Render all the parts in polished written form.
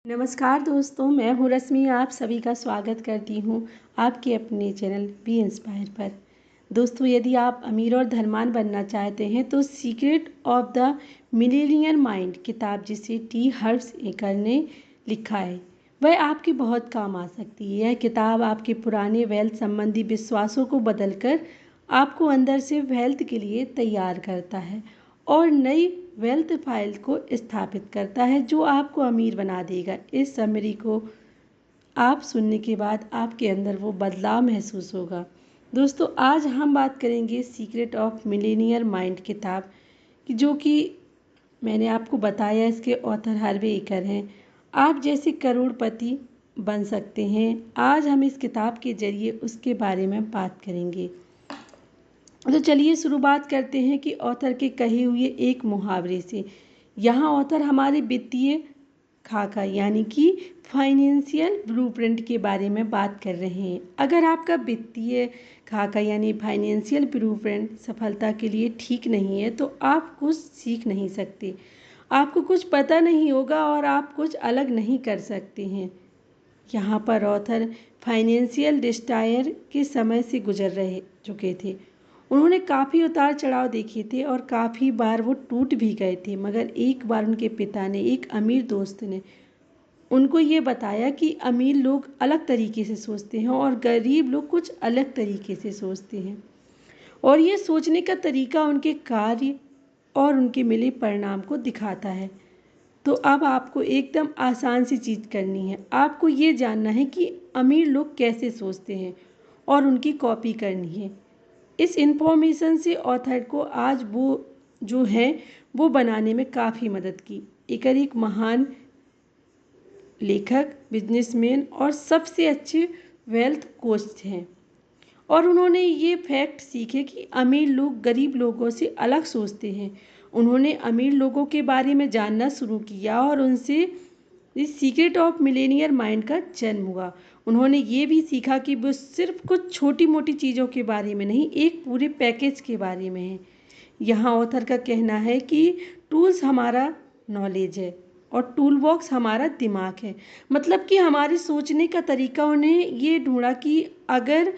नमस्कार दोस्तों, मैं हूँ रश्मि। आप सभी का स्वागत करती हूँ आपके अपने चैनल बी इंस्पायर पर। दोस्तों, यदि आप अमीर और धनवान बनना चाहते हैं तो secret of the Millionaire mind किताब, जिसे टी हर्व एकर ने लिखा है, वह आपके बहुत काम आ सकती है। यह किताब आपके पुराने वेल्थ संबंधी विश्वासों को बदलकर आपको अंदर से वेल्थ के लिए तैयार करता है और नई वेल्थ फाइल को स्थापित करता है जो आपको अमीर बना देगा। इस समरी को आप सुनने के बाद आपके अंदर वो बदलाव महसूस होगा। दोस्तों, आज हम बात करेंगे सीक्रेट ऑफ मिलेनियर माइंड किताब की, जो कि मैंने आपको बताया इसके ऑथर हार्वे एकर हैं। आप जैसे करोड़पति बन सकते हैं। आज हम इस किताब के जरिए उसके बारे में बात करेंगे। तो चलिए शुरुआत करते हैं कि ऑथर के कहे हुए एक मुहावरे से। यहाँ ऑथर हमारे वित्तीय खाका यानी कि फाइनेंशियल ब्लूप्रिंट के बारे में बात कर रहे हैं। अगर आपका वित्तीय खाका यानी फाइनेंशियल ब्लूप्रिंट सफलता के लिए ठीक नहीं है तो आप कुछ सीख नहीं सकते, आपको कुछ पता नहीं होगा और आप कुछ अलग नहीं कर सकते हैं। यहाँ पर ऑथर फाइनेंशियल डिस्टायर के समय से गुजर रहे चुके थे। उन्होंने काफ़ी उतार चढ़ाव देखे थे और काफ़ी बार वो टूट भी गए थे, मगर एक बार उनके पिता ने, एक अमीर दोस्त ने उनको ये बताया कि अमीर लोग अलग तरीके से सोचते हैं और गरीब लोग कुछ अलग तरीके से सोचते हैं, और ये सोचने का तरीका उनके कार्य और उनके मिले परिणाम को दिखाता है। तो अब आपको एकदम आसान सी चीज़ करनी है। आपको ये जानना है कि अमीर लोग कैसे सोचते हैं और उनकी कॉपी करनी है। इस इन्फॉर्मेशन से ऑथर को आज वो जो है वो बनाने में काफ़ी मदद की। एकर एक महान लेखक, बिजनेसमैन और सबसे अच्छे वेल्थ कोच हैं, और उन्होंने ये फैक्ट सीखे कि अमीर लोग गरीब लोगों से अलग सोचते हैं। उन्होंने अमीर लोगों के बारे में जानना शुरू किया और उनसे इस सीक्रेट ऑफ मिलेनियर माइंड का जन्म हुआ। उन्होंने ये भी सीखा कि वो सिर्फ कुछ छोटी मोटी चीज़ों के बारे में नहीं, एक पूरे पैकेज के बारे में है। यहाँ ऑथर का कहना है कि टूल्स हमारा नॉलेज है और टूल बॉक्स हमारा दिमाग है। मतलब कि हमारे सोचने का तरीका, उन्हें ये ढूंढा कि अगर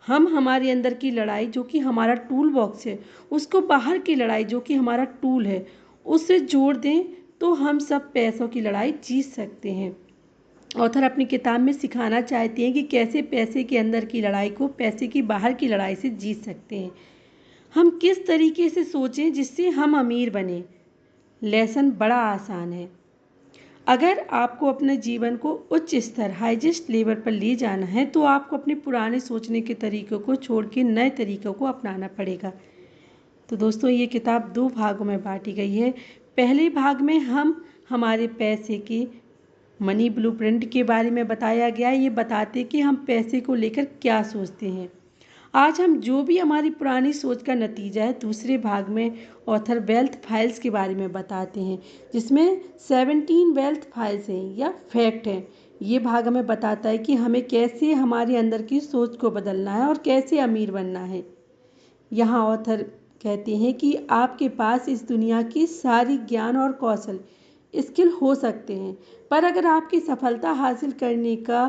हम हमारे अंदर की लड़ाई जो कि हमारा टूल बॉक्स है, उसको बाहर की लड़ाई जो कि हमारा टूल है, उससे जोड़ दें तो हम सब पैसों की लड़ाई जीत सकते हैं। ऑथर अपनी किताब में सिखाना चाहते हैं कि कैसे पैसे के अंदर की लड़ाई को पैसे की बाहर की लड़ाई से जीत सकते हैं। हम किस तरीके से सोचें जिससे हम अमीर बने। लेसन बड़ा आसान है। अगर आपको अपने जीवन को उच्च स्तर, हाईएस्ट लेवल पर ले जाना है तो आपको अपने पुराने सोचने के तरीकों को छोड़ के नए तरीकों को अपनाना पड़ेगा। तो दोस्तों, ये किताब 2 भागों में बांटी गई है। पहले भाग में हम हमारे पैसे के मनी ब्लूप्रिंट के बारे में बताया गया है। ये बताते कि हम पैसे को लेकर क्या सोचते हैं। आज हम जो भी हमारी पुरानी सोच का नतीजा है, दूसरे भाग में ऑथर वेल्थ फाइल्स के बारे में बताते हैं, जिसमें 17 वेल्थ फाइल्स हैं या फैक्ट हैं। ये भाग हमें बताता है कि हमें कैसे हमारे अंदर की सोच को बदलना है और कैसे अमीर बनना है। यहाँ ऑथर कहते हैं कि आपके पास इस दुनिया की सारी ज्ञान और कौशल, स्किल हो सकते हैं, पर अगर आपकी सफलता हासिल करने का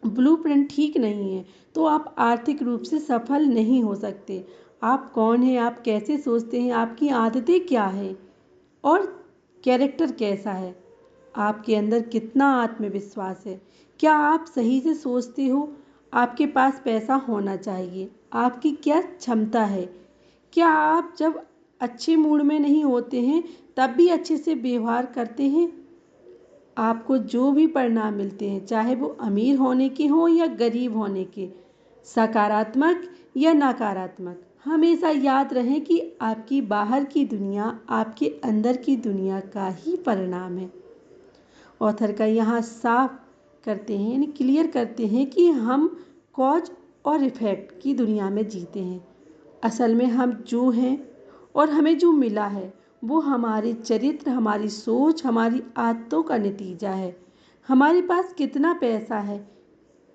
ब्लूप्रिंट ठीक नहीं है तो आप आर्थिक रूप से सफल नहीं हो सकते। आप कौन हैं, आप कैसे सोचते हैं, आपकी आदतें क्या हैं और कैरेक्टर कैसा है, आपके अंदर कितना आत्मविश्वास है, क्या आप सही से सोचते हो, आपके पास पैसा होना चाहिए, आपकी क्या क्षमता है, क्या आप जब अच्छे मूड में नहीं होते हैं तब भी अच्छे से व्यवहार करते हैं। आपको जो भी परिणाम मिलते हैं, चाहे वो अमीर होने के हों या गरीब होने के, सकारात्मक या नकारात्मक, हमेशा याद रहे कि आपकी बाहर की दुनिया आपके अंदर की दुनिया का ही परिणाम है। ऑथर का यहाँ साफ करते हैं, यानी क्लियर करते हैं कि हम कॉज और इफेक्ट की दुनिया में जीते हैं। असल में हम जो हैं और हमें जो मिला है वो हमारे चरित्र, हमारी सोच, हमारी आदतों का नतीजा है। हमारे पास कितना पैसा है,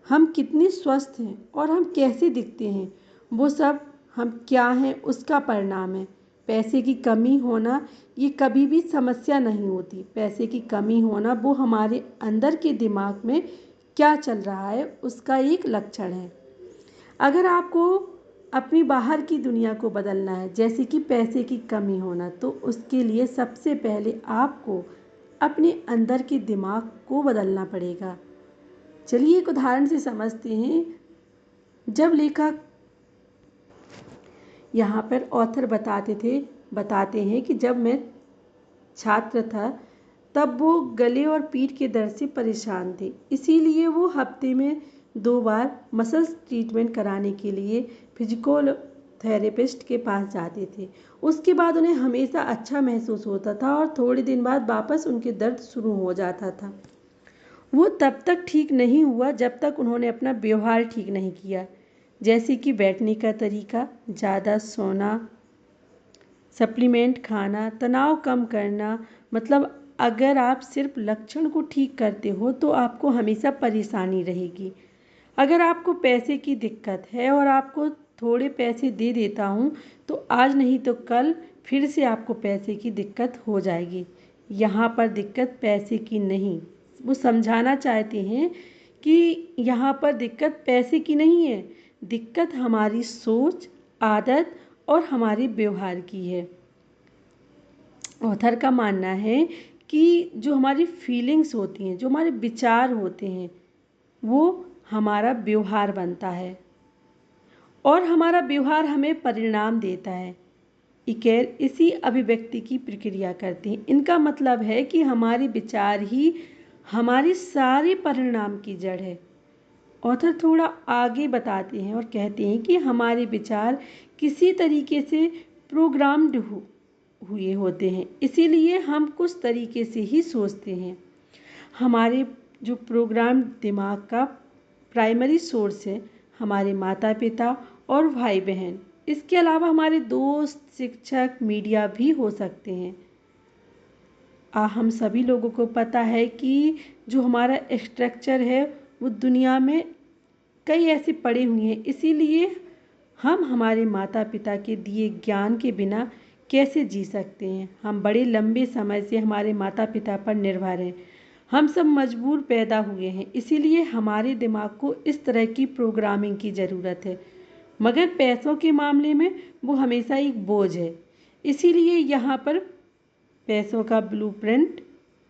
हम कितने स्वस्थ हैं और हम कैसे दिखते हैं, वो सब हम क्या हैं उसका परिणाम है। पैसे की कमी होना ये कभी भी समस्या नहीं होती। पैसे की कमी होना वो हमारे अंदर के दिमाग में क्या चल रहा है उसका एक लक्षण है। अगर आपको अपनी बाहर की दुनिया को बदलना है, जैसे कि पैसे की कमी होना, तो उसके लिए सबसे पहले आपको अपने अंदर के दिमाग को बदलना पड़ेगा। चलिए एक उदाहरण से समझते हैं। जब लेखक यहाँ पर ऑथर बताते हैं कि जब मैं छात्र था तब वो गले और पीठ के दर्द से परेशान थे, इसीलिए वो हफ्ते में 2 बार मसल्स ट्रीटमेंट कराने के लिए फिजिकल थेरेपिस्ट के पास जाते थे। उसके बाद उन्हें हमेशा अच्छा महसूस होता था और थोड़े दिन बाद वापस उनके दर्द शुरू हो जाता था। वो तब तक ठीक नहीं हुआ जब तक उन्होंने अपना व्यवहार ठीक नहीं किया, जैसे कि बैठने का तरीका, ज़्यादा सोना, सप्लीमेंट खाना, तनाव कम करना। मतलब अगर आप सिर्फ लक्षण को ठीक करते हो तो आपको हमेशा परेशानी रहेगी। अगर आपको पैसे की दिक्कत है और आपको थोड़े पैसे दे देता हूँ तो आज नहीं तो कल फिर से आपको पैसे की दिक्कत हो जाएगी। यहाँ पर दिक्कत पैसे की नहीं, वो समझाना चाहते हैं कि यहाँ पर दिक्कत पैसे की नहीं है, दिक्कत हमारी सोच, आदत और हमारे व्यवहार की है। ऑथर का मानना है कि जो हमारी फीलिंग्स होती हैं, जो हमारे विचार होते हैं, वो हमारा व्यवहार बनता है और हमारा व्यवहार हमें परिणाम देता है। इकेर इसी अभिव्यक्ति की प्रक्रिया करते हैं। इनका मतलब है कि हमारे विचार ही हमारे सारे परिणाम की जड़ है। ऑथर थोड़ा आगे बताते हैं और कहते हैं कि हमारे विचार किसी तरीके से प्रोग्राम्ड हुए होते हैं, इसीलिए हम कुछ तरीके से ही सोचते हैं। हमारे जो प्रोग्राम दिमाग का प्राइमरी सोर्स है हमारे माता पिता और भाई बहन, इसके अलावा हमारे दोस्त, शिक्षक, मीडिया भी हो सकते हैं। हम सभी लोगों को पता है कि जो हमारा स्ट्रक्चर है वो दुनिया में कई ऐसे पड़े हुए हैं, इसीलिए हम हमारे माता पिता के दिए ज्ञान के बिना कैसे जी सकते हैं। हम बड़े लंबे समय से हमारे माता पिता पर निर्भर हैं। हम सब मजबूर पैदा हुए हैं, इसीलिए हमारे दिमाग को इस तरह की प्रोग्रामिंग की ज़रूरत है। मगर पैसों के मामले में वो हमेशा एक बोझ है, इसीलिए यहाँ पर पैसों का ब्लूप्रिंट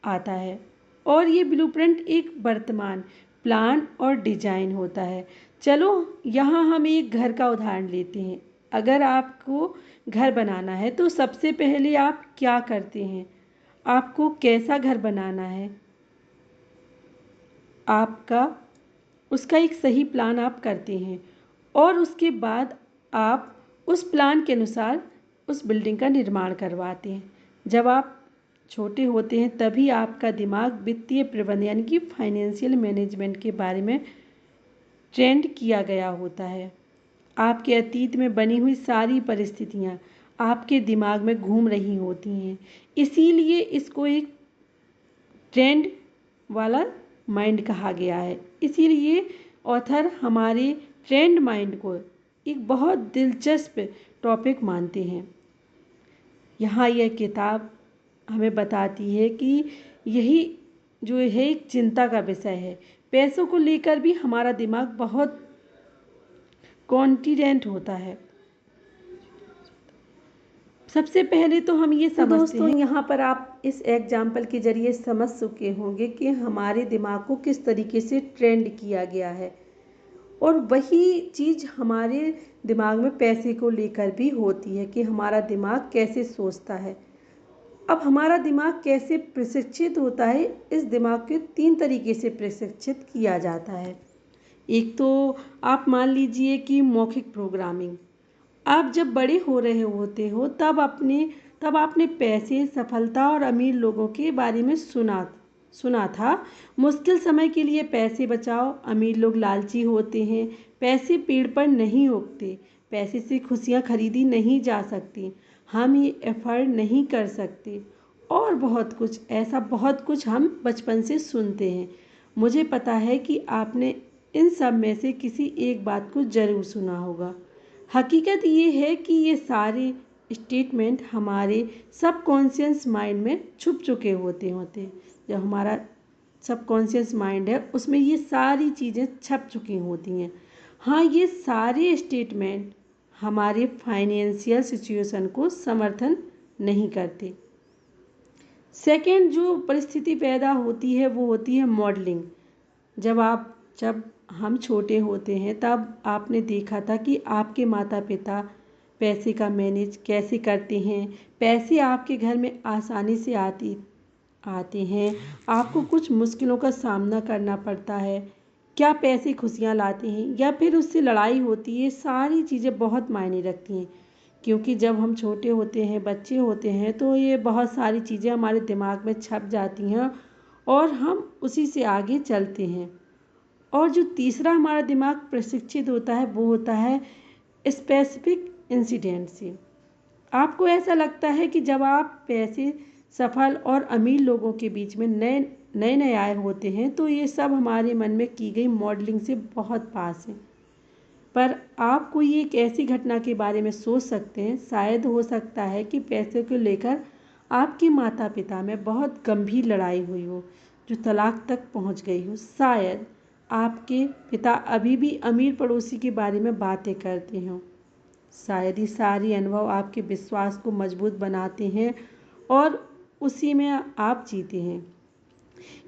आता है और ये ब्लूप्रिंट एक वर्तमान प्लान और डिजाइन होता है। चलो यहाँ हम एक घर का उदाहरण लेते हैं। अगर आपको घर बनाना है तो सबसे पहले आप क्या करते हैं? आपको कैसा घर बनाना है, आपका उसका एक सही प्लान आप करते हैं और उसके बाद आप उस प्लान के अनुसार उस बिल्डिंग का निर्माण करवाते हैं। जब आप छोटे होते हैं तभी आपका दिमाग वित्तीय प्रबंधन यानी कि फाइनेंशियल मैनेजमेंट के बारे में ट्रेंड किया गया होता है। आपके अतीत में बनी हुई सारी परिस्थितियाँ आपके दिमाग में घूम रही होती हैं, इसीलिए इसको एक ट्रेंड वाला माइंड कहा गया है। इसीलिए ऑथर हमारे ट्रेंड माइंड को एक बहुत दिलचस्प टॉपिक मानते हैं। यहाँ यह किताब हमें बताती है कि यही जो है एक चिंता का विषय है। पैसों को लेकर भी हमारा दिमाग बहुत कॉन्फिडेंट होता है। सबसे पहले तो हम ये समझते हैं, यहाँ पर आप इस एग्जाम्पल के जरिए समझ चुके होंगे कि हमारे दिमाग को किस तरीके से ट्रेंड किया गया है और वही चीज़ हमारे दिमाग में पैसे को लेकर भी होती है कि हमारा दिमाग कैसे सोचता है। अब हमारा दिमाग कैसे प्रशिक्षित होता है, इस दिमाग को 3 तरीके से प्रशिक्षित किया जाता है। एक तो आप मान लीजिए कि मौखिक प्रोग्रामिंग। आप जब बड़े हो रहे होते हो तब आपने पैसे, सफलता और अमीर लोगों के बारे में सुना था। मुश्किल समय के लिए पैसे बचाओ, अमीर लोग लालची होते हैं, पैसे पेड़ पर नहीं उगते, पैसे से खुशियाँ खरीदी नहीं जा सकती, हम ये एफर्ट नहीं कर सकते और बहुत कुछ ऐसा बहुत कुछ हम बचपन से सुनते हैं। मुझे पता है कि आपने इन सब में से किसी एक बात को ज़रूर सुना होगा। हकीकत ये है कि ये सारे स्टेटमेंट हमारे सबकॉन्शियस माइंड में छुप चुके होते जब हमारा सबकॉन्शियस माइंड है उसमें ये सारी चीज़ें छप चुकी होती हैं। हाँ, ये सारे स्टेटमेंट हमारे फाइनेंशियल सिचुएशन को समर्थन नहीं करते। सेकंड जो परिस्थिति पैदा होती है वो होती है मॉडलिंग। जब हम छोटे होते हैं तब आपने देखा था कि आपके माता पिता पैसे का मैनेज कैसे करते हैं, पैसे आपके घर में आसानी से आते हैं, आपको कुछ मुश्किलों का सामना करना पड़ता है, क्या पैसे खुशियाँ लाते हैं या फिर उससे लड़ाई होती है, सारी चीज़ें बहुत मायने रखती हैं। क्योंकि जब हम छोटे होते हैं, बच्चे होते हैं, तो ये बहुत सारी चीज़ें हमारे दिमाग में छप जाती हैं और हम उसी से आगे चलते हैं। और जो तीसरा हमारा दिमाग प्रशिक्षित होता है वो होता है स्पेसिफिक इंसिडेंट से। आपको ऐसा लगता है कि जब आप पैसे, सफल और अमीर लोगों के बीच में नए आए होते हैं तो ये सब हमारे मन में की गई मॉडलिंग से बहुत पास है। पर आप कोई एक ऐसी घटना के बारे में सोच सकते हैं, शायद हो सकता है कि पैसे को लेकर आपके माता पिता में बहुत गंभीर लड़ाई हुई हो जो तलाक तक पहुंच गई हो। शायद आपके पिता अभी भी अमीर पड़ोसी के बारे में बातें करते हों। शायद ये सारे अनुभव आपके विश्वास को मजबूत बनाते हैं और उसी में आप जीते हैं।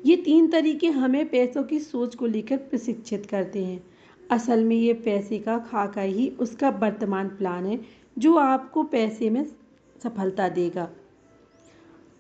ये 3 तरीके हमें पैसों की सोच को लेकर प्रशिक्षित करते हैं। असल में ये पैसे का खाका ही उसका वर्तमान प्लान है जो आपको पैसे में सफलता देगा।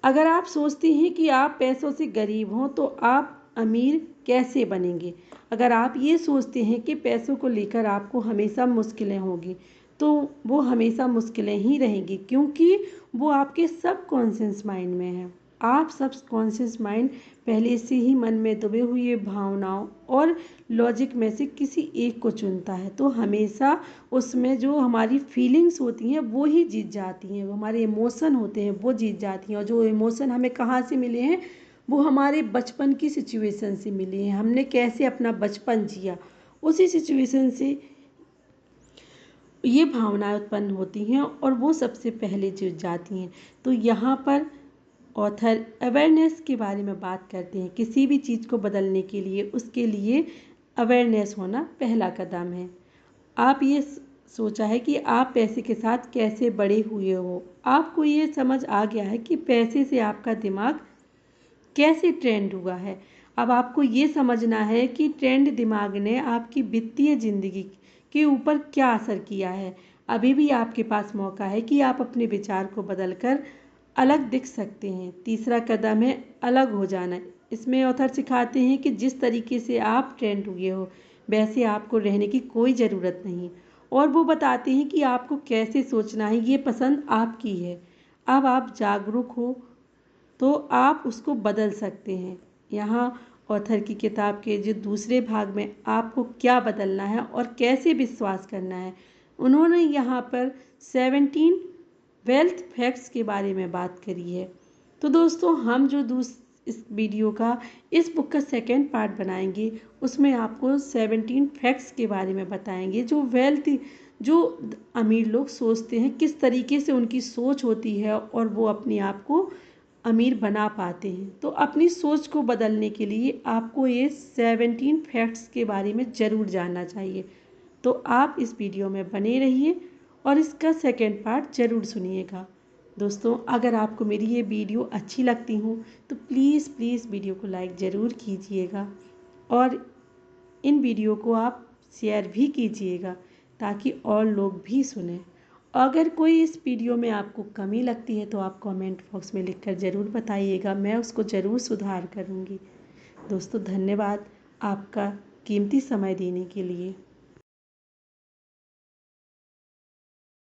अगर आप सोचते हैं कि आप पैसों से गरीब हों तो आप अमीर कैसे बनेंगे? अगर आप ये सोचते हैं कि पैसों को लेकर आपको हमेशा मुश्किलें होंगी तो वो हमेशा मुश्किलें ही रहेंगी, क्योंकि वो आपके सबकॉन्शियस माइंड में है। आप सबकॉन्शियस माइंड पहले से ही मन में दबे हुए भावनाओं और लॉजिक में से किसी एक को चुनता है, तो हमेशा उसमें जो हमारी फीलिंग्स होती हैं वो ही जीत जाती हैं, वो हमारे इमोशन होते हैं वो जीत जाती हैं। और जो इमोशन हमें कहाँ से मिले हैं, वो हमारे बचपन की सिचुएशन से मिले हैं। हमने कैसे अपना बचपन जिया, उसी सिचुएशन से ये भावनाएं उत्पन्न होती हैं और वो सबसे पहले जीत जाती हैं। तो यहाँ पर ऑथर अवेयरनेस के बारे में बात करते हैं। किसी भी चीज़ को बदलने के लिए उसके लिए अवेयरनेस होना पहला कदम है। आप ये सोचा है कि आप पैसे के साथ कैसे बड़े हुए हो, आपको ये समझ आ गया है कि पैसे से आपका दिमाग कैसे ट्रेंड हुआ है। अब आपको ये समझना है कि ट्रेंड दिमाग ने आपकी वित्तीय जिंदगी के ऊपर क्या असर किया है। अभी भी आपके पास मौका है कि आप अपने विचार को बदलकर अलग दिख सकते हैं। तीसरा कदम है अलग हो जाना। इसमें ऑथर सिखाते हैं कि जिस तरीके से आप ट्रेंड हुए हो वैसे आपको रहने की कोई ज़रूरत नहीं, और वो बताते हैं कि आपको कैसे सोचना है, ये पसंद आपकी है। अब आप जागरूक हो तो आप उसको बदल सकते हैं। यहाँ ऑथर की किताब के जो दूसरे भाग में आपको क्या बदलना है और कैसे विश्वास करना है, उन्होंने यहाँ पर 17 वेल्थ फैक्ट्स के बारे में बात करी है। तो दोस्तों, हम जो इस वीडियो का, इस बुक का सेकेंड पार्ट बनाएंगे उसमें आपको 17 फैक्ट्स के बारे में बताएंगे जो अमीर लोग सोचते हैं, किस तरीके से उनकी सोच होती है और वो अपने आप को अमीर बना पाते हैं। तो अपनी सोच को बदलने के लिए आपको ये 17 फैक्ट्स के बारे में ज़रूर जानना चाहिए। तो आप इस वीडियो में बने रहिए और इसका सेकेंड पार्ट ज़रूर सुनिएगा। दोस्तों, अगर आपको मेरी ये वीडियो अच्छी लगती हो तो प्लीज़ वीडियो को लाइक ज़रूर कीजिएगा और इन वीडियो को आप शेयर भी कीजिएगा ताकि और लोग भी सुनें। अगर कोई इस वीडियो में आपको कमी लगती है तो आप कमेंट बॉक्स में लिखकर ज़रूर बताइएगा, मैं उसको ज़रूर सुधार करूँगी। दोस्तों, धन्यवाद आपका कीमती समय देने के लिए।